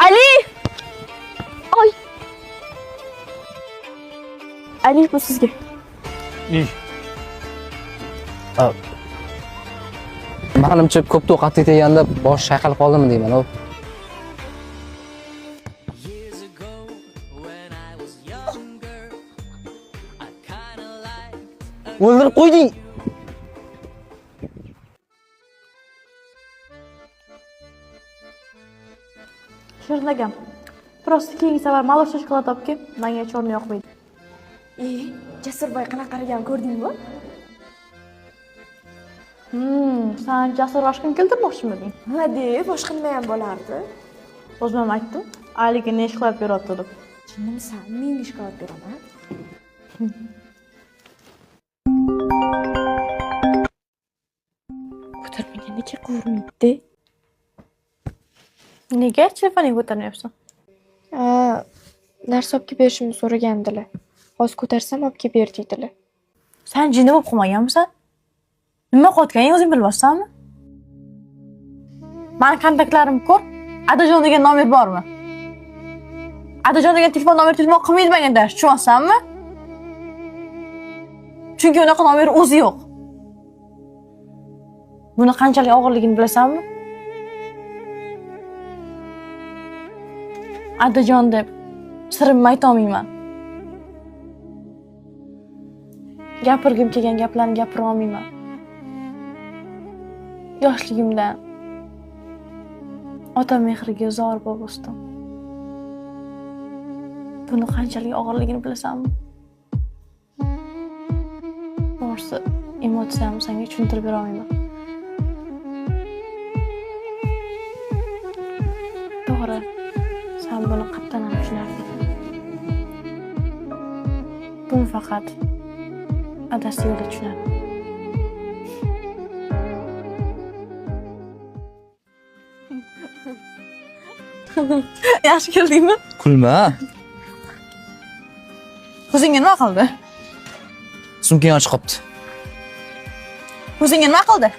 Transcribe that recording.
Ali! Oy! Ali bu sizga. Manimcha ko'p ovqat yeganda bosh chayqalib qoldimi deyman. O'ldirib qo'yding. Shirinagam. Prosta keyingi safar malosh shokolad topki, menga chorni yoqmaydi. Jasurboy qanaqa qilgan ko'rdingmi? Sen Jasur oshqin keltirmoqchimiding? Nima deb, boshqa nima ham bo'lardi? O'zim ham aytdim. Aliga ne ish qilib beradi deb. Chinnimisan, menga ish qilib beraman. Ko'tarmaga nega ko'rmaydi? Nega telefoning ko'tarmayapsan? Narsa olib kelib berishimni so'ragandilar. Hozir ko'tarsam olib kelib ber deydilar. Sen jinni bo'lib qolmaganmisan? Nima qilayotganingni o'zing bilmassanmi? Meni kontaktlarimni ko'r. Adajon degan nomer bormi? Adajon degan telefon nomeri telefon qilmaydi menga, tushunyapsanmi? Chunki unaqa nomer o'zi yo'q. Buni qanchalik og'irligini bilasanmi? Adajon deb sirimni ayta olmayman. Gapirgim kelgan gaplarni gapira olmayman. Yoshligimdan ota mehriga zor bo'lib o'sdim. Buni qanchalik og'irligini bilasanmi? To'g'risi, emotsiyamni senga tushuntirib bera olmayman. To'g'ri, sen buni qattan ham tushunarding. Buni faqat adasi yo'lda tushunadi. Yaxshi keldingmi? Kulma. O'zingga nima qildi? Sumkang ochib qopti. O'zingga nima qildi?